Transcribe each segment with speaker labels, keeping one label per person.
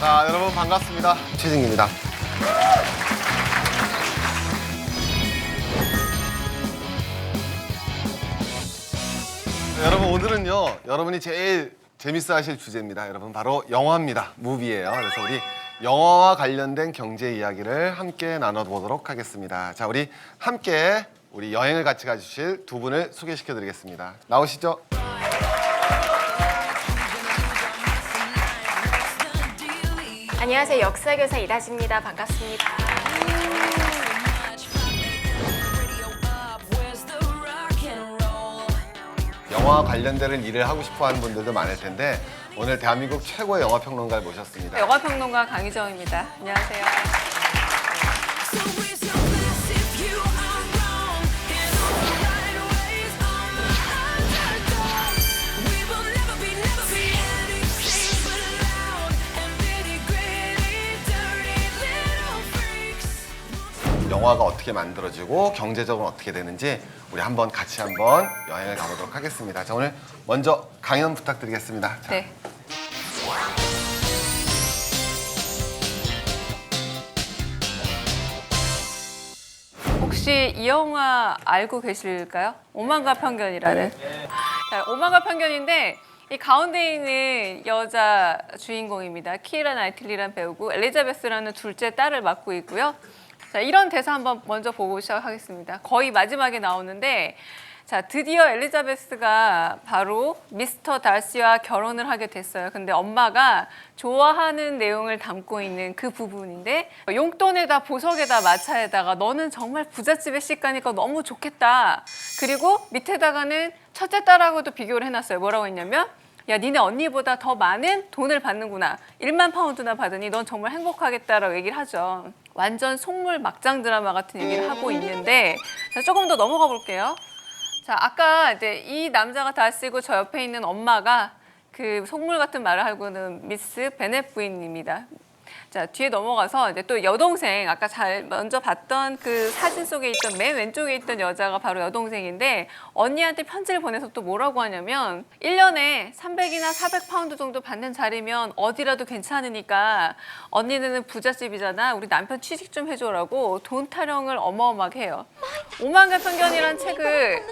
Speaker 1: 자, 여러분 반갑습니다. 최진기입니다. 여러분 오늘은요, 여러분이 제일 재밌어 하실 주제입니다. 여러분 바로 영화입니다. 무비예요. 그래서 우리 영화와 관련된 경제 이야기를 함께 나눠보도록 하겠습니다. 자, 우리 함께 우리 여행을 같이 가주실 두 분을 소개시켜 드리겠습니다. 나오시죠.
Speaker 2: 안녕하세요. 역사교사 이다지입니다. 반갑습니다.
Speaker 1: 영화와 관련된 일을 하고 싶어 하는 분들도 많을 텐데 오늘 대한민국 최고의 영화 평론가를 모셨습니다.
Speaker 2: 영화평론가 강희정입니다. 안녕하세요.
Speaker 1: 영화가 어떻게 만들어지고 경제적으로 어떻게 되는지 우리 같이 한번 여행을 가보도록 하겠습니다. 자, 오늘 먼저 강연 부탁드리겠습니다. 자.
Speaker 2: 네. 혹시 이 영화 알고 계실까요? 오만과 편견이라는. 자, 오만과 편견인데 이 가운데 있는 여자 주인공입니다. 키이라 나이틀리라는 배우고 엘리자베스라는 둘째 딸을 맡고 있고요. 자, 이런 대사 한번 먼저 보고 시작하겠습니다. 거의 마지막에 나오는데, 자, 드디어 엘리자베스가 바로 미스터 달시와 결혼을 하게 됐어요. 근데 엄마가 좋아하는 내용을 담고 있는 그 부분인데, 용돈에다 보석에다 마차에다가 너는 정말 부잣집에 씩 가니까 너무 좋겠다. 그리고 밑에다가는 첫째 딸하고도 비교를 해놨어요. 뭐라고 했냐면, 야, 니네 언니보다 더 많은 돈을 받는구나. 1만 파운드나 받으니 넌 정말 행복하겠다라고 얘기를 하죠. 완전 속물 막장 드라마 같은 얘기를 하고 있는데, 자, 조금 더 넘어가 볼게요. 자, 아까 이제 이 남자가 다 쓰고 저 옆에 있는 엄마가 그 속물 같은 말을 하고는 미스 베넷 부인입니다. 자, 뒤에 넘어가서 이제 또 여동생, 아까 먼저 봤던 그 사진 속에 있던 맨 왼쪽에 있던 여자가 바로 여동생인데 언니한테 편지를 보내서 또 뭐라고 하냐면 1년에 300이나 400파운드 정도 받는 자리면 어디라도 괜찮으니까 언니는 부잣집이잖아. 우리 남편 취직 좀 해줘라고 돈 타령을 어마어마하게 해요. 오만과 편견이라는 책을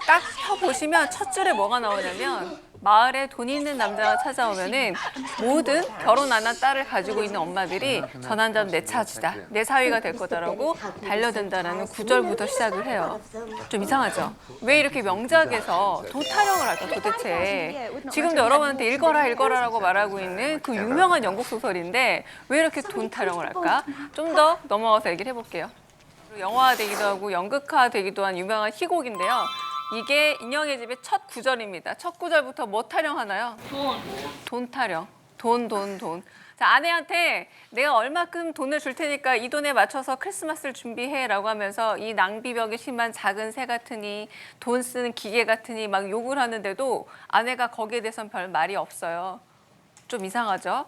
Speaker 2: 딱 펴보시면 첫 줄에 뭐가 나오냐면 마을에 돈 있는 남자가 찾아오면은 모든 결혼 안 한 딸을 가지고 있는 엄마들이 저 남자는 내 차지다, 내 사위가 될 거다라고 달려든다라는 구절부터 시작을 해요. 좀 이상하죠? 왜 이렇게 명작에서 돈 타령을 할까 도대체? 지금도 여러분한테 읽어라라고 말하고 있는 그 유명한 영국 소설인데 왜 이렇게 돈 타령을 할까? 좀 더 넘어가서 얘기를 해볼게요. 영화되기도 하고 연극화되기도 한 유명한 희곡인데요. 이게 인형의 집의 첫 구절입니다. 첫 구절부터 뭐 타령하나요? 돈 타령. 돈. 자, 아내한테 내가 얼마큼 돈을 줄 테니까 이 돈에 맞춰서 크리스마스를 준비해라고 하면서 이 낭비벽이 심한 작은 새 같으니 돈 쓰는 기계 같으니 막 욕을 하는데도 아내가 거기에 대해서는 별 말이 없어요. 좀 이상하죠?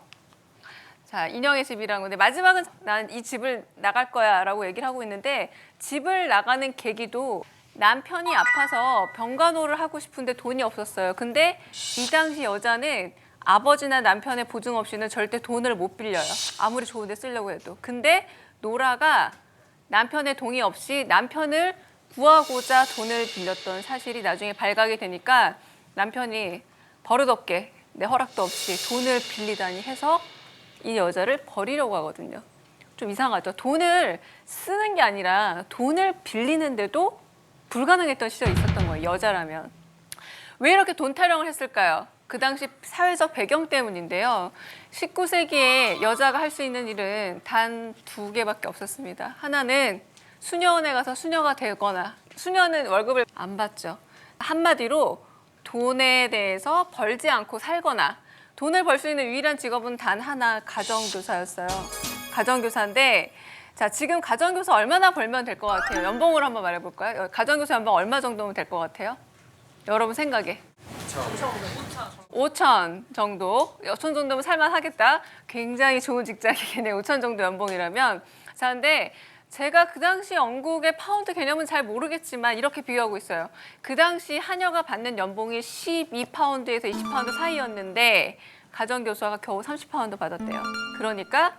Speaker 2: 자, 인형의 집이라는 건데 마지막은 난 이 집을 나갈 거야 라고 얘기를 하고 있는데 집을 나가는 계기도 남편이 아파서 병간호를 하고 싶은데 돈이 없었어요. 근데 이 당시 여자는 아버지나 남편의 보증 없이는 절대 돈을 못 빌려요. 아무리 좋은 데 쓰려고 해도. 근데 노라가 남편의 동의 없이 남편을 구하고자 돈을 빌렸던 사실이 나중에 발각이 되니까 남편이 버릇없게 내 허락도 없이 돈을 빌리다니 해서 이 여자를 버리려고 하거든요. 좀 이상하죠? 돈을 쓰는 게 아니라 돈을 빌리는데도 불가능했던 시절이 있었던 거예요. 여자라면. 왜 이렇게 돈 타령을 했을까요? 그 당시 사회적 배경 때문인데요. 19세기에 여자가 할 수 있는 일은 단 2개밖에 없었습니다. 하나는 수녀원에 가서 수녀가 되거나 수녀는 월급을 안 받죠. 한마디로 돈에 대해서 벌지 않고 살거나 돈을 벌 수 있는 유일한 직업은 단 하나, 가정교사였어요. 가정교사인데 자, 지금 가정교사 얼마나 벌면 될 것 같아요? 연봉으로 한번 말해볼까요? 가정교사 연봉 얼마 정도면 될 것 같아요? 여러분 생각에. 5천 정도. 5천 정도면 살만하겠다. 굉장히 좋은 직장이겠네요. 5천 정도 연봉이라면. 자, 근데 제가 그 당시 영국의 파운드 개념은 잘 모르겠지만 이렇게 비유하고 있어요. 그 당시 하녀가 받는 연봉이 12파운드에서 20파운드 사이였는데 가정교사가 겨우 30파운드 받았대요. 그러니까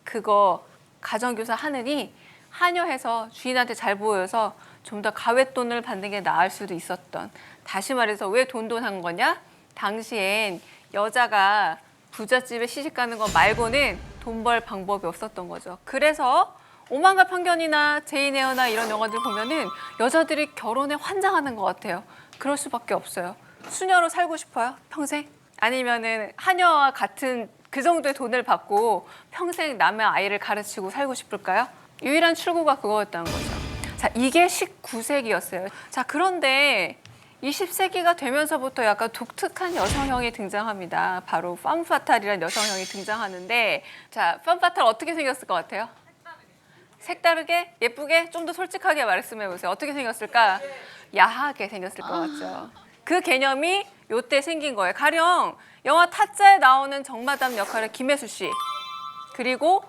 Speaker 2: 그거 가정교사 하느니 하녀해서 주인한테 잘 보여서 좀 더 가외돈을 받는 게 나을 수도 있었던. 다시 말해서 왜 돈한 거냐? 당시엔 여자가 부잣집에 시집 가는 거 말고는 돈 벌 방법이 없었던 거죠. 그래서 오만과 편견이나 제인 에어나 이런 영화들 보면은 여자들이 결혼에 환장하는 것 같아요. 그럴 수밖에 없어요. 수녀로 살고 싶어요? 평생? 아니면은 하녀와 같은 그 정도의 돈을 받고 평생 남의 아이를 가르치고 살고 싶을까요? 유일한 출구가 그거였다는 거죠. 자, 이게 19세기였어요. 자, 그런데 20세기가 되면서부터 약간 독특한 여성형이 등장합니다. 바로 팜파탈이라는 여성형이 등장하는데, 자, 팜파탈 어떻게 생겼을 것 같아요? 색다르게? 예쁘게? 좀 더 솔직하게 말씀해 보세요. 어떻게 생겼을까? 야하게 생겼을 것 같죠. 그 개념이 요때 생긴 거예요. 가령 영화 타짜에 나오는 정마담 역할의 김혜수 씨, 그리고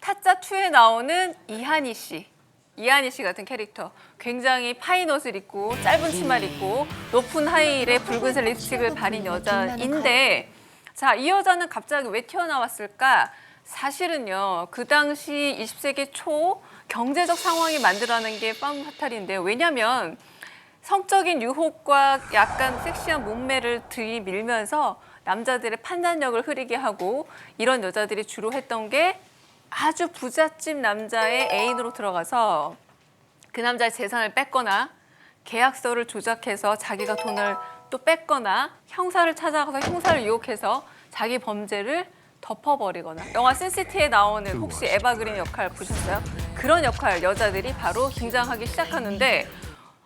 Speaker 2: 타짜 2에 나오는 이한희 씨 같은 캐릭터. 굉장히 파인 옷을 입고 짧은 치마를 입고 높은 하이힐에 붉은색 립스틱을 바른 여자인데, 자, 이 여자는 갑자기 왜 튀어나왔을까? 사실은요, 그 당시 20세기 초 경제적 상황이 만들어낸 게 팜파탈인데요. 왜냐하면 성적인 유혹과 약간 섹시한 몸매를 들이밀면서 남자들의 판단력을 흐리게 하고, 이런 여자들이 주로 했던 게 아주 부잣집 남자의 애인으로 들어가서 그 남자의 재산을 뺏거나 계약서를 조작해서 자기가 돈을 또 뺏거나 형사를 찾아가서 형사를 유혹해서 자기 범죄를 덮어버리거나. 영화 신시티에 나오는 혹시 에바 그린 역할 보셨어요? 그런 역할 여자들이 바로 등장하기 시작하는데,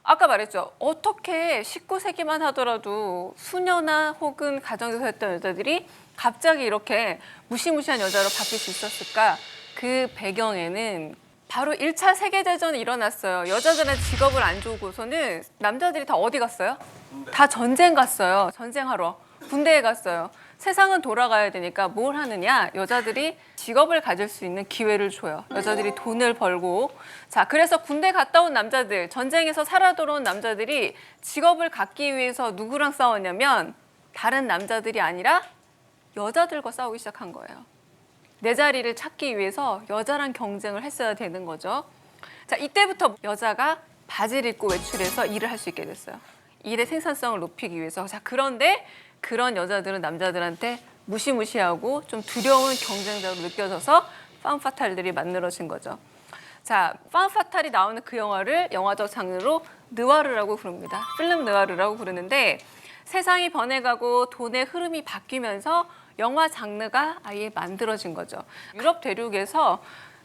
Speaker 2: 아까 말했죠. 어떻게 19세기만 하더라도 수녀나 혹은 가정교사였던 여자들이 갑자기 이렇게 무시무시한 여자로 바뀔 수 있었을까? 그 배경에는 바로 1차 세계대전이 일어났어요. 여자들의 직업을 안 주고서는 남자들이 다 어디 갔어요? 다 전쟁 갔어요. 전쟁하러. 군대에 갔어요. 세상은 돌아가야 되니까 뭘 하느냐? 여자들이 직업을 가질 수 있는 기회를 줘요. 여자들이 돈을 벌고. 자, 그래서 군대 갔다 온 남자들, 전쟁에서 살아 돌아온 남자들이 직업을 갖기 위해서 누구랑 싸웠냐면 다른 남자들이 아니라 여자들과 싸우기 시작한 거예요. 내 자리를 찾기 위해서 여자랑 경쟁을 했어야 되는 거죠. 자, 이때부터 여자가 바지를 입고 외출해서 일을 할 수 있게 됐어요. 일의 생산성을 높이기 위해서. 자, 그런데 그런 여자들은 남자들한테 무시무시하고 좀 두려운 경쟁자로 느껴져서 팜파탈들이 만들어진 거죠. 자, 팜파탈이 나오는 그 영화를 영화적 장르로 느와르라고 부릅니다. 필름 느와르라고 부르는데, 세상이 변해가고 돈의 흐름이 바뀌면서 영화 장르가 아예 만들어진 거죠. 유럽 대륙에서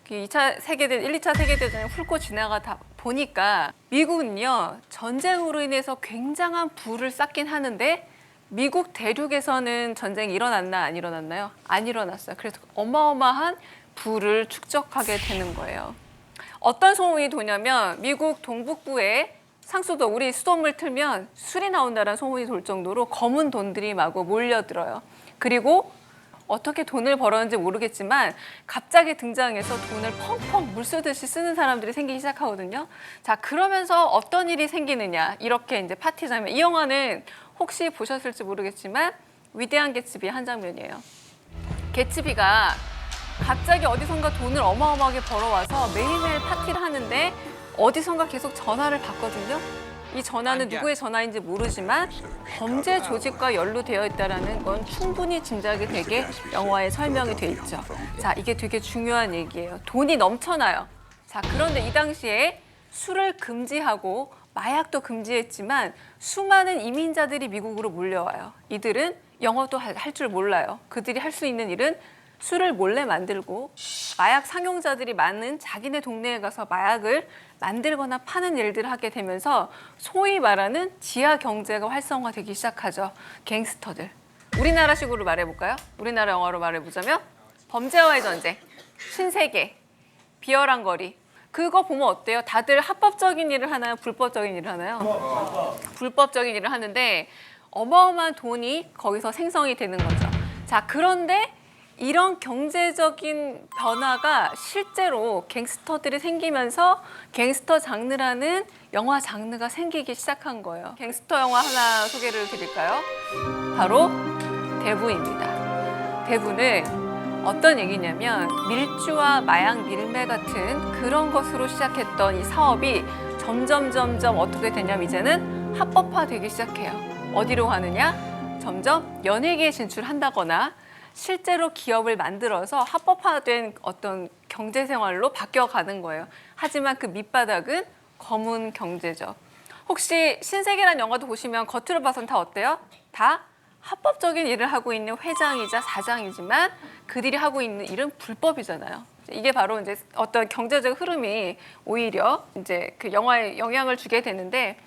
Speaker 2: 2차 세계대전, 1, 2차 세계대전이 훑고 지나가다 보니까 미국은요, 전쟁으로 인해서 굉장한 부를 쌓긴 하는데 미국 대륙에서는 전쟁이 일어났나 안 일어났나요? 안 일어났어요. 그래서 어마어마한 부를 축적하게 되는 거예요. 어떤 소문이 도냐면 미국 동북부에 상수도, 우리 수돗물 틀면 술이 나온다는 소문이 돌 정도로 검은 돈들이 마구 몰려들어요. 그리고 어떻게 돈을 벌었는지 모르겠지만 갑자기 등장해서 돈을 펑펑 물 쓰듯이 쓰는 사람들이 생기기 시작하거든요. 자, 그러면서 어떤 일이 생기느냐, 이렇게 이제 파티 장면. 이 영화는 혹시 보셨을지 모르겠지만 위대한 개츠비의 한 장면이에요. 개츠비가 갑자기 어디선가 돈을 어마어마하게 벌어와서 매일매일 파티를 하는데 어디선가 계속 전화를 받거든요. 이 전화는 누구의 전화인지 모르지만 범죄 조직과 연루되어 있다는 건 충분히 짐작이 되게 영화에 설명이 돼 있죠. 자, 이게 되게 중요한 얘기예요. 돈이 넘쳐나요. 자, 그런데 이 당시에 술을 금지하고 마약도 금지했지만 수많은 이민자들이 미국으로 몰려와요. 이들은 영어도 할 줄 몰라요. 그들이 할 수 있는 일은 술을 몰래 만들고 마약 상용자들이 많은 자기네 동네에 가서 마약을 만들거나 파는 일들을 하게 되면서 소위 말하는 지하 경제가 활성화되기 시작하죠. 갱스터들. 우리나라식으로 말해볼까요? 우리나라 영화로 말해보자면 범죄와의 전쟁, 신세계, 비열한 거리. 그거 보면 어때요? 다들 합법적인 일을 하나요? 불법적인 일을 하나요? 불법적인 일을 하는데 어마어마한 돈이 거기서 생성이 되는 거죠. 자, 그런데 이런 경제적인 변화가 실제로 갱스터들이 생기면서 갱스터 장르라는 영화 장르가 생기기 시작한 거예요. 갱스터 영화 하나 소개를 드릴까요? 바로 대부입니다. 대부는 어떤 얘기냐면 밀주와 마약 밀매 같은 그런 것으로 시작했던 이 사업이 점점 어떻게 되냐면 이제는 합법화되기 시작해요. 어디로 가느냐? 점점 연예계에 진출한다거나 실제로 기업을 만들어서 합법화된 어떤 경제 생활로 바뀌어가는 거예요. 하지만 그 밑바닥은 검은 경제죠. 혹시 신세계란 영화도 보시면 겉으로 봐선 다 어때요? 다 합법적인 일을 하고 있는 회장이자 사장이지만 그들이 하고 있는 일은 불법이잖아요. 이게 바로 이제 어떤 경제적 흐름이 오히려 이제 그 영화에 영향을 주게 되는데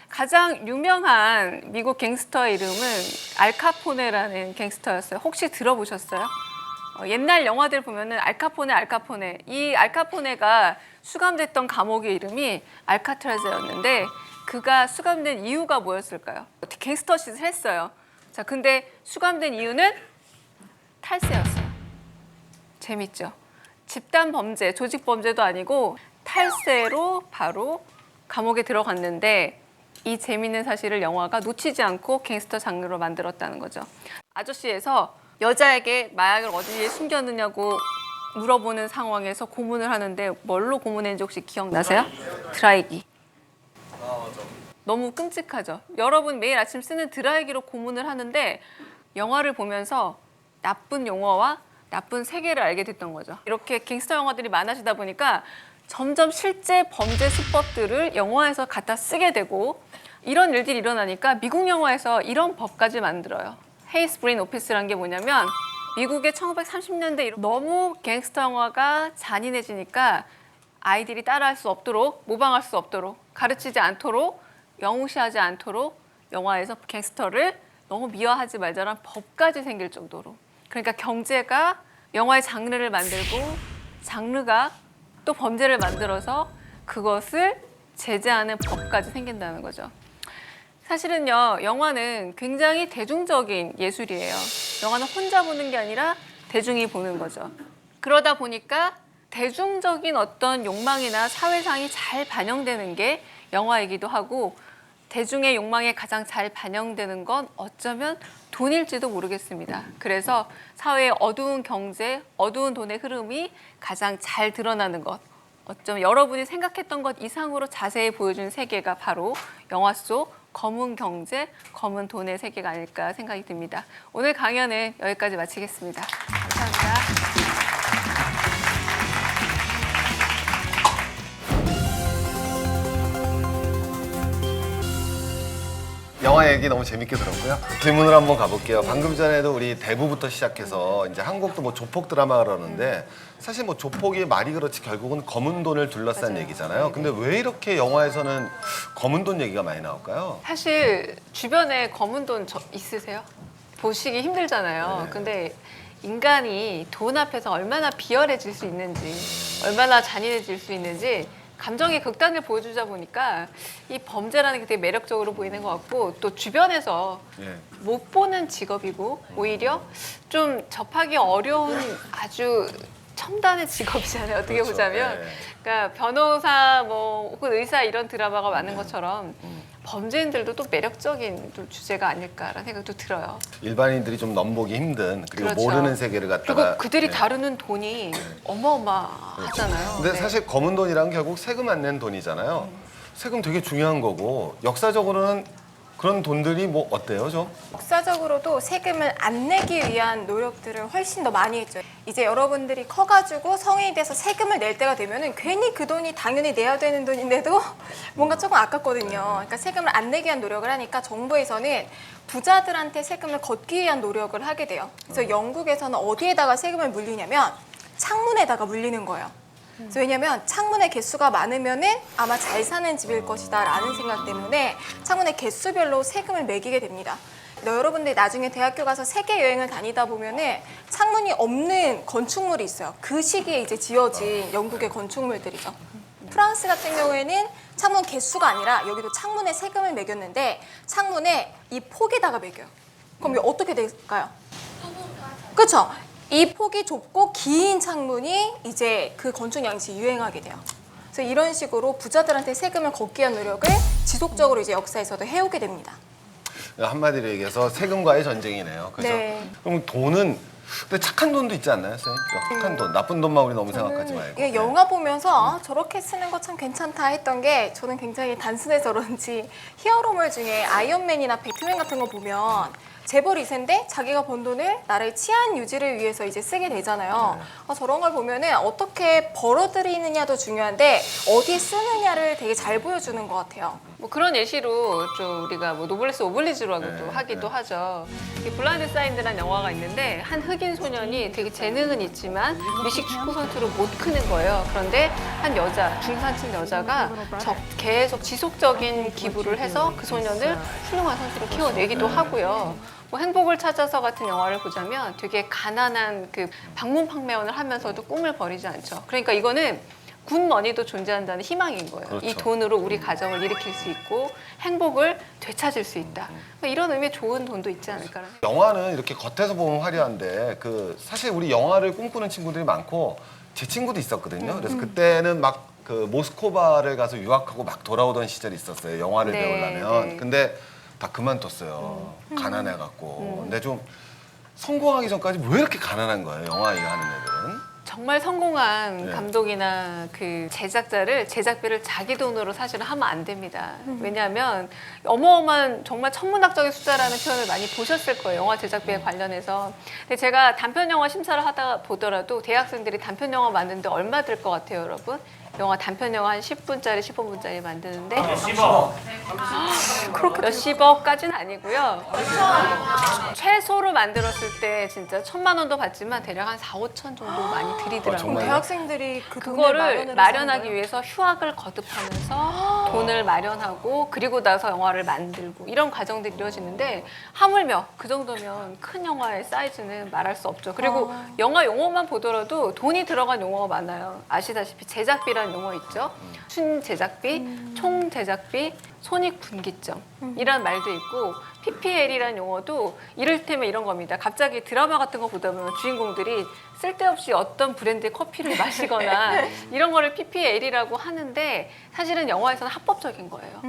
Speaker 2: 가장 유명한 미국 갱스터의 이름은 알카포네라는 갱스터였어요. 혹시 들어보셨어요? 옛날 영화들 보면은 알카포네. 이 알카포네가 수감됐던 감옥의 이름이 알카트라즈였는데 그가 수감된 이유가 뭐였을까요? 갱스터 짓을 했어요. 자, 근데 수감된 이유는 탈세였어요. 재밌죠? 집단 범죄, 조직 범죄도 아니고 탈세로 바로 감옥에 들어갔는데 이 재밌는 사실을 영화가 놓치지 않고 갱스터 장르로 만들었다는 거죠. 아저씨에서 여자에게 마약을 어디에 숨겼느냐고 물어보는 상황에서 고문을 하는데 뭘로 고문했는지 혹시 기억나세요? 드라이기. 너무 끔찍하죠. 여러분 매일 아침 쓰는 드라이기로 고문을 하는데 영화를 보면서 나쁜 용어와 나쁜 세계를 알게 됐던 거죠. 이렇게 갱스터 영화들이 많아지다 보니까 점점 실제 범죄 수법들을 영화에서 갖다 쓰게 되고 이런 일들이 일어나니까 미국 영화에서 이런 법까지 만들어요. 헤이스브린 오피스라는 게 뭐냐면 미국의 1930년대 너무 갱스터 영화가 잔인해지니까 아이들이 따라할 수 없도록 모방할 수 없도록 가르치지 않도록 영웅시하지 않도록 영화에서 갱스터를 너무 미화하지 말자라는 법까지 생길 정도로 그러니까 경제가 영화의 장르를 만들고 장르가 또 범죄를 만들어서 그것을 제재하는 법까지 생긴다는 거죠. 사실은요, 영화는 굉장히 대중적인 예술이에요. 영화는 혼자 보는 게 아니라 대중이 보는 거죠. 그러다 보니까 대중적인 어떤 욕망이나 사회상이 잘 반영되는 게 영화이기도 하고 대중의 욕망에 가장 잘 반영되는 건 어쩌면 돈일지도 모르겠습니다. 그래서 사회의 어두운 경제, 어두운 돈의 흐름이 가장 잘 드러나는 것, 어쩌면 여러분이 생각했던 것 이상으로 자세히 보여준 세계가 바로 영화 속 검은 경제, 검은 돈의 세계가 아닐까 생각이 듭니다. 오늘 강연은 여기까지 마치겠습니다. 감사합니다.
Speaker 1: 영화 얘기 너무 재밌게 들었고요. 질문을 한번 가볼게요. 방금 전에도 우리 대부부터 시작해서 이제 한국도 뭐 조폭 드라마 그러는데 사실 뭐 조폭이 말이 그렇지 결국은 검은 돈을 둘러싼
Speaker 2: 맞아요.
Speaker 1: 얘기잖아요. 근데 왜 이렇게 영화에서는 검은 돈 얘기가 많이 나올까요?
Speaker 2: 사실 주변에 검은 돈 있으세요? 보시기 힘들잖아요.
Speaker 1: 네.
Speaker 2: 근데 인간이 돈 앞에서 얼마나 비열해질 수 있는지, 얼마나 잔인해질 수 있는지 감정의 극단을 보여주다 보니까 이 범죄라는 게 되게 매력적으로 보이는 것 같고 또 주변에서
Speaker 1: 예.
Speaker 2: 못 보는 직업이고 오히려 좀 접하기 어려운 아주 첨단의 직업이잖아요. 어떻게
Speaker 1: 그렇죠.
Speaker 2: 보자면.
Speaker 1: 네.
Speaker 2: 그러니까 변호사 뭐 혹은 의사 이런 드라마가 많은 것처럼 범죄인들도 또 매력적인 또 주제가 아닐까라는 생각도 들어요.
Speaker 1: 일반인들이 좀 넘보기 힘든 그리고
Speaker 2: 그렇죠.
Speaker 1: 모르는 세계를 갖다가
Speaker 2: 그리고 그들이
Speaker 1: 네.
Speaker 2: 다루는 돈이 어마어마하잖아요.
Speaker 1: 근데
Speaker 2: 네.
Speaker 1: 사실 검은 돈이란 결국 세금 안 낸 돈이잖아요. 세금 되게 중요한 거고 역사적으로는 그런 돈들이 뭐 어때요, 좀?
Speaker 3: 역사적으로도 세금을 안 내기 위한 노력들을 훨씬 더 많이 했죠. 이제 여러분들이 커가지고 성인이 돼서 세금을 낼 때가 되면은 괜히 그 돈이 당연히 내야 되는 돈인데도 뭔가 조금 아깝거든요. 그러니까 세금을 안 내기 위한 노력을 하니까 정부에서는 부자들한테 세금을 걷기 위한 노력을 하게 돼요. 그래서 영국에서는 어디에다가 세금을 물리냐면 창문에다가 물리는 거예요. 그래서 왜냐면 창문의 개수가 많으면은 아마 잘 사는 집일 것이다 라는 생각 때문에 창문의 개수별로 세금을 매기게 됩니다. 여러분들이 나중에 대학교 가서 세계 여행을 다니다 보면은 창문이 없는 건축물이 있어요. 그 시기에 이제 지어진 영국의 건축물들이죠. 프랑스 같은 경우에는 창문 개수가 아니라 여기도 창문에 세금을 매겼는데 창문에 이 폭에다가 매겨요. 그럼 이게 어떻게 될까요? 그렇죠? 이 폭이 좁고 긴 창문이 이제 그 건축 양식이 유행하게 돼요. 그래서 이런 식으로 부자들한테 세금을 걷기 위한 노력을 지속적으로 이제 역사에서도 해오게 됩니다.
Speaker 1: 한마디로 얘기해서 세금과의 전쟁이네요. 그죠?
Speaker 3: 네.
Speaker 1: 그럼 돈은 근데 착한 돈도 있지 않나요, 쌤? 착한 돈, 나쁜 돈만 우리 너무 생각하지 말고.
Speaker 3: 이게 영화 보면서 아, 저렇게 쓰는 거 참 괜찮다 했던 게 저는 굉장히 단순해서 그런지 히어로물 중에 아이언맨이나 배트맨 같은 거 보면 재벌 2세인데 자기가 번 돈을 나라의 치안 유지를 위해서 이제 쓰게 되잖아요. 아, 저런 걸 보면은 어떻게 벌어들이느냐도 중요한데 어디에 쓰느냐를 되게 잘 보여주는 것 같아요.
Speaker 2: 뭐 그런 예시로 좀 우리가 뭐 노블레스 오블리주라고도 하기도 하죠. 이 블라인드 사이드라는 영화가 있는데 한 흑인 소년이 되게 재능은 있지만 미식 축구 선수로 못 크는 거예요. 그런데 한 여자, 중산층 여자가 계속 지속적인 기부를 해서 그 소년을 훌륭한 선수로 키워내기도 하고요. 뭐 행복을 찾아서 같은 영화를 보자면 되게 가난한 그 방문 판매원을 하면서도 꿈을 버리지 않죠. 그러니까 이거는 굿머니도 존재한다는 희망인 거예요.
Speaker 1: 그렇죠.
Speaker 2: 이 돈으로 우리 가정을 일으킬 수 있고 행복을 되찾을 수 있다. 그러니까 이런 의미의 좋은 돈도 있지 않을까라는.
Speaker 1: 영화는 이렇게 겉에서 보면 화려한데 그 사실 우리 영화를 꿈꾸는 친구들이 많고 제 친구도 있었거든요. 그래서 그때는 막 그 모스코바를 가서 유학하고 막 돌아오던 시절이 있었어요. 영화를
Speaker 2: 네,
Speaker 1: 배우려면.
Speaker 2: 네.
Speaker 1: 근데 다 그만뒀어요. 가난해갖고. 근데 좀 성공하기 전까지 왜 이렇게 가난한 거예요? 영화 이거 하는 애들은.
Speaker 2: 정말 성공한
Speaker 1: 네.
Speaker 2: 감독이나 그 제작자를 제작비를 자기 돈으로 사실은 하면 안 됩니다. 왜냐하면 어마어마한 정말 천문학적인 숫자라는 표현을 많이 보셨을 거예요. 영화 제작비에 관련해서. 근데 제가 단편 영화 심사를 하다 보더라도 대학생들이 단편 영화 만드는데 얼마 들 것 같아요, 여러분? 영화 단편 영화 한 10분짜리, 15분짜리 만드는데 그렇게 몇십억까지는 아니고요. 최소로 만들었을 때 진짜 1,000만 원도 받지만 대략 한 4, 5천 정도 많이 들이더라고요.
Speaker 1: 정말요?
Speaker 3: 대학생들이 그 돈을
Speaker 2: 그거를
Speaker 3: 마련을
Speaker 2: 마련하기
Speaker 3: 하는
Speaker 2: 위해서 휴학을 거듭하면서 돈을 마련하고 그리고 나서 영화를 만들고 이런 과정들이 이루어지는데 하물며 그 정도면 큰 영화의 사이즈는 말할 수 없죠. 그리고 영화 용어만 보더라도 돈이 들어간 용어가 많아요. 아시다시피 제작비라는 용어 있죠. 순 제작비, 총 제작비, 손익분기점이라는 말도 있고 PPL이라는 용어도 이를테면 이런 겁니다. 갑자기 드라마 같은 거 보다 보면 주인공들이 쓸데없이 어떤 브랜드의 커피를 마시거나 이런 거를 PPL이라고 하는데 사실은 영화에서는 합법적인 거예요.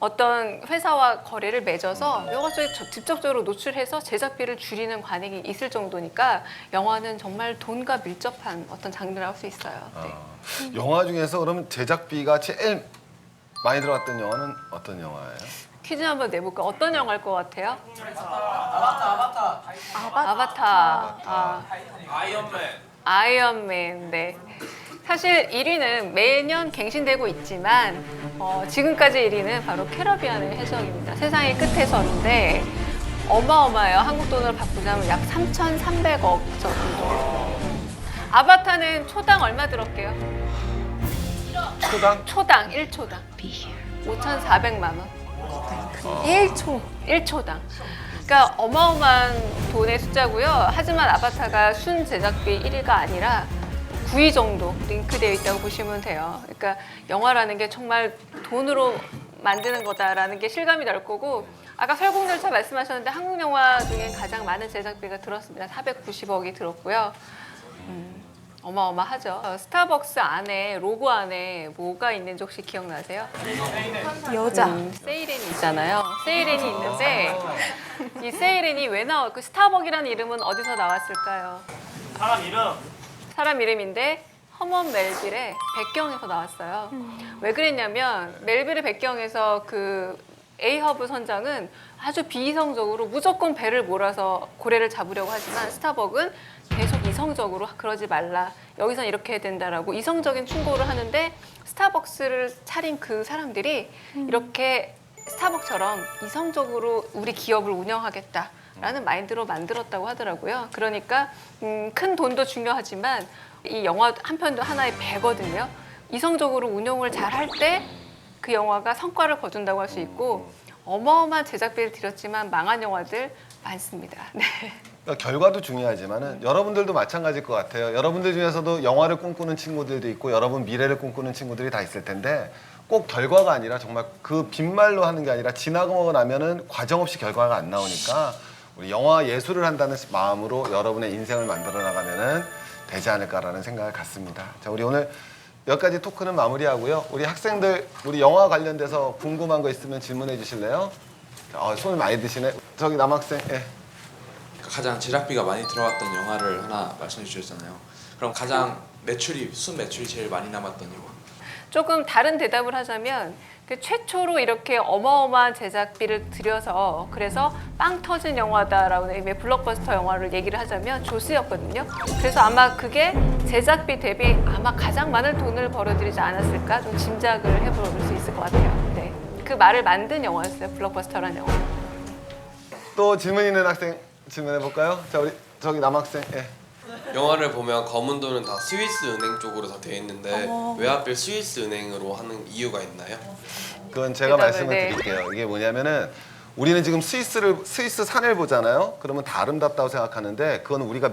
Speaker 2: 어떤 회사와 거래를 맺어서 영화 속에 직접적으로 노출해서 제작비를 줄이는 관행이 있을 정도니까 영화는 정말 돈과 밀접한 어떤 장르라고 할 수 있어요. 네.
Speaker 1: 영화 중에서 그러면 제작비가 제일 많이 들어갔던 영화는 어떤 영화예요?
Speaker 2: 퀴즈 한번 내볼까? 어떤 영화일 것 같아요?
Speaker 3: 아바타.
Speaker 2: 아바타. 아이언맨. 네. 사실 1위는 매년 갱신되고 있지만 지금까지 1위는 바로 캐러비안의 해적입니다. 세상의 끝에서인데 어마어마해요. 한국 돈으로 바꾸자면 약 3,300억 정도. 아바타는 초당 얼마 들었게요? 초당 1초당 5,400만 원.
Speaker 3: 1초.
Speaker 2: 1초당. 그러니까 어마어마한 돈의 숫자고요. 하지만 아바타가 순 제작비 1위가 아니라 9위 정도 링크되어 있다고 보시면 돼요. 그러니까 영화라는 게 정말 돈으로 만드는 거다라는 게 실감이 날 거고 아까 설국열차 말씀하셨는데 한국 영화 중에 가장 많은 제작비가 들었습니다. 490억이 들었고요. 어마어마하죠. 스타벅스 안에 로고 안에 뭐가 있는지 혹시 기억나세요?
Speaker 3: 여자.
Speaker 2: 세이렌이 있잖아요. 세이렌이 있는데 이 세이렌이 왜 나와? 그 스타벅이라는 이름은 어디서 나왔을까요? 사람 이름인데 허먼 멜빌의 백경에서 나왔어요. 왜 그랬냐면 멜빌의 백경에서 그 에이허브 선장은 아주 비이성적으로 무조건 배를 몰아서 고래를 잡으려고 하지만 스타벅은 계속 이성적으로 그러지 말라. 여기선 이렇게 해야 된다라고 이성적인 충고를 하는데 스타벅스를 차린 그 사람들이 이렇게 스타벅처럼 이성적으로 우리 기업을 운영하겠다라는 마인드로 만들었다고 하더라고요. 그러니까 큰 돈도 중요하지만 이 영화 한 편도 하나의 배거든요. 이성적으로 운영을 잘 할 때 그 영화가 성과를 거둔다고 할 수 있고 어마어마한 제작비를 들였지만 망한 영화들 많습니다. 네.
Speaker 1: 그러니까 결과도 중요하지만은 여러분들도 마찬가지일 것 같아요. 여러분들 중에서도 영화를 꿈꾸는 친구들도 있고 여러분 미래를 꿈꾸는 친구들이 다 있을 텐데 꼭 결과가 아니라 정말 그 빈말로 하는 게 아니라 지나고 나면은 과정 없이 결과가 안 나오니까 우리 영화 예술을 한다는 마음으로 여러분의 인생을 만들어 나가면은 되지 않을까라는 생각을 갖습니다. 자, 우리 오늘 여기까지 토크는 마무리하고요. 우리 학생들 우리 영화 관련돼서 궁금한 거 있으면 질문해 주실래요? 손을 많이 드시네. 저기 남학생. 예.
Speaker 4: 가장 제작비가 많이 들어갔던 영화를 하나 말씀해 주셨잖아요. 그럼 가장 순 매출이 제일 많이 남았던 영화.
Speaker 2: 조금 다른 대답을 하자면 그 최초로 이렇게 어마어마한 제작비를 들여서 그래서 빵 터진 영화다라고 의미의 블록버스터 영화를 얘기를 하자면 조스였거든요. 그래서 아마 그게 제작비 대비 아마 가장 많은 돈을 벌어들이지 않았을까 좀 짐작을 해볼 수 있을 것 같아요. 네, 그 말을 만든 영화였어요. 블록버스터라는 영화.
Speaker 1: 또 질문 있는 학생 질문해 볼까요? 자 우리 저기 남학생. 예.
Speaker 5: 영화를 보면 검은 돈은 다 스위스 은행 쪽으로 다 되어 있는데 왜 하필 스위스 은행으로 하는 이유가 있나요?
Speaker 1: 그건 제가
Speaker 2: 대답을,
Speaker 1: 말씀을
Speaker 2: 네.
Speaker 1: 드릴게요. 이게 뭐냐면은 우리는 지금 스위스 산을 보잖아요. 그러면 다 아름답다고 생각하는데 그건 우리가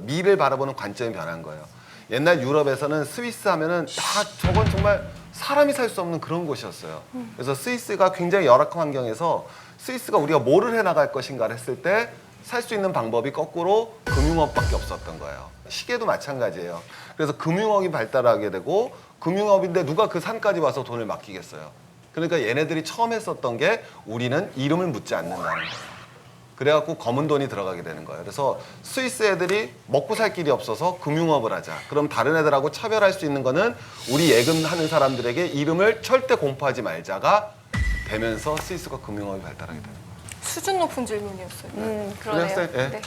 Speaker 1: 미를 바라보는 관점이 변한 거예요. 옛날 유럽에서는 스위스 하면은 저건 정말 사람이 살 수 없는 그런 곳이었어요. 그래서 스위스가 굉장히 열악한 환경에서 스위스가 우리가 뭐를 해나갈 것인가를 했을 때 살 수 있는 방법이 거꾸로 금융업밖에 없었던 거예요. 시계도 마찬가지예요. 그래서 금융업이 발달하게 되고 금융업인데 누가 그 산까지 와서 돈을 맡기겠어요. 그러니까 얘네들이 처음 했었던 게 우리는 이름을 묻지 않는다는 거예요. 그래갖고 검은 돈이 들어가게 되는 거예요. 그래서 스위스 애들이 먹고 살 길이 없어서 금융업을 하자. 그럼 다른 애들하고 차별할 수 있는 거는 우리 예금하는 사람들에게 이름을 절대 공포하지 말자가 되면서 스위스가 금융업이 발달하게 되는 거예요.
Speaker 3: 수준 높은 질문이었어요.
Speaker 2: 그러네요.
Speaker 1: 학생, 예.
Speaker 2: 네.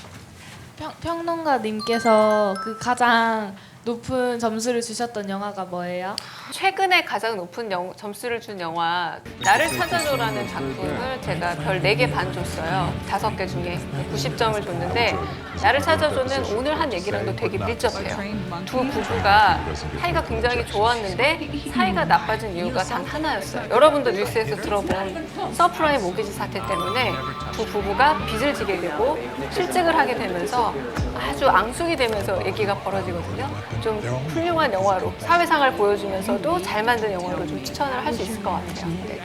Speaker 6: 평론가님께서 그 가장 높은 점수를 주셨던 영화가 뭐예요?
Speaker 2: 최근에 가장 높은 점수를 준 영화 나를 찾아줘라는 작품을 제가 별 4개 반 줬어요. 5개 중에 90점을 줬는데 나를 찾아줘는 오늘 한 얘기랑도 되게 밀접해요. 두 부부가 사이가 굉장히 좋았는데 사이가 나빠진 이유가 단 하나였어요. 여러분도 뉴스에서 들어본 서프라임 모기지 사태 때문에 두 부부가 빚을 지게 되고 실직을 하게 되면서 아주 앙숙이 되면서 얘기가 벌어지거든요. 좀 훌륭한 영화로 사회상을 보여주면서도 잘 만든 영화로 좀 추천을 할 수 있을 것 같아요. 네.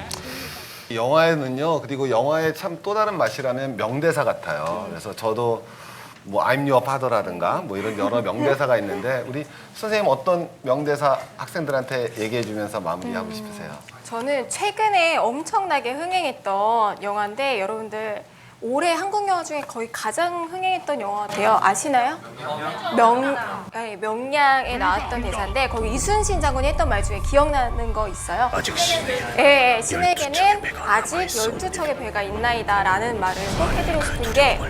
Speaker 1: 이 영화에는요, 그리고 영화의 참 또 다른 맛이라면 명대사 같아요. 그래서 저도 뭐 I'm your father라든가 뭐 이런 여러 명대사가 있는데 우리 선생님 어떤 명대사 학생들한테 얘기해 주면서 마무리하고 싶으세요?
Speaker 3: 저는 최근에 엄청나게 흥행했던 영화인데 여러분들 올해 한국 영화 중에 거의 가장 흥행했던 영화 같아요. 아시나요? 명량에 나왔던 대사인데 거기 이순신 장군이 했던 말 중에 기억나는 거 있어요?
Speaker 7: 아직 신에게
Speaker 3: 네, 신에게는 아직 12척의 배가 있나이다 라는 말을 꼭 해드리고 싶은 게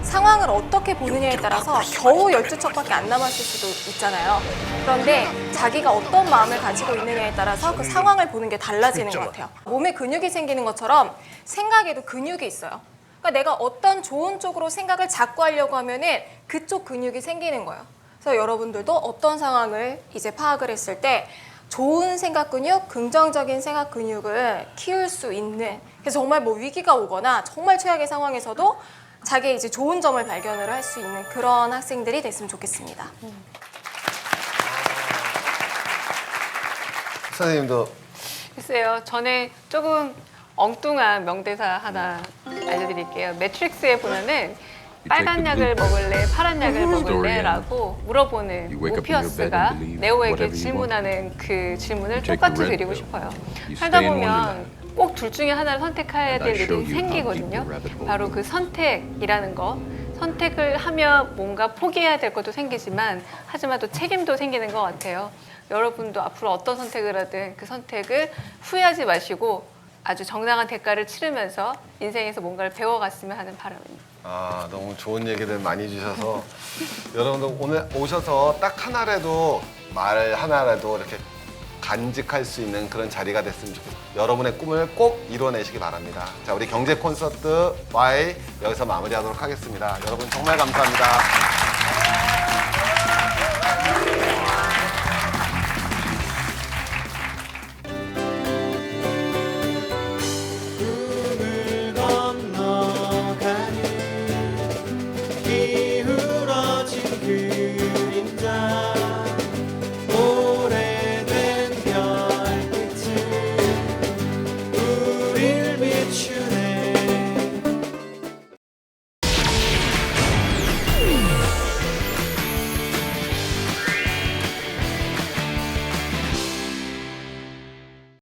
Speaker 3: 상황을 어떻게 보느냐에 따라서 겨우 12척밖에 안 남았을 수도 있잖아요. 그런데 자기가 어떤 마음을 가지고 있느냐에 따라서 그 상황을 보는 게 달라지는 것 같아요. 몸에 근육이 생기는 것처럼 생각에도 근육이 있어요. 그러니까 내가 어떤 좋은 쪽으로 생각을 자꾸 하려고 하면은 그쪽 근육이 생기는 거예요. 그래서 여러분들도 어떤 상황을 이제 파악을 했을 때 좋은 생각 근육, 긍정적인 생각 근육을 키울 수 있는 그래서 정말 뭐 위기가 오거나 정말 최악의 상황에서도 자기의 이제 좋은 점을 발견을 할 수 있는 그런 학생들이 됐으면 좋겠습니다.
Speaker 1: 선생님도
Speaker 2: 글쎄요, 전에 조금 엉뚱한 명대사 하나 알려드릴게요. 매트릭스에 보면은 빨간 약을 먹을래, 파란 약을 먹을래라고 물어보는 모피어스가 네오에게 질문하는 그 질문을 똑같이 드리고 싶어요. 살다 보면 꼭 둘 중에 하나를 선택해야 될 일이 생기거든요. 바로 그 선택이라는 거. 선택을 하면 뭔가 포기해야 될 것도 생기지만 하지만 또 책임도 생기는 것 같아요. 여러분도 앞으로 어떤 선택을 하든 그 선택을 후회하지 마시고 아주 정당한 대가를 치르면서 인생에서 뭔가를 배워갔으면 하는 바람입니다.
Speaker 1: 아 너무 좋은 얘기들 많이 주셔서 여러분들 오늘 오셔서 딱 하나라도 말 하나라도 이렇게 간직할 수 있는 그런 자리가 됐으면 좋겠어요. 여러분의 꿈을 꼭 이뤄내시기 바랍니다. 자 우리 경제 콘서트 Y 여기서 마무리하도록 하겠습니다. 여러분 정말 감사합니다.
Speaker 7: 건너가는 기울어진 그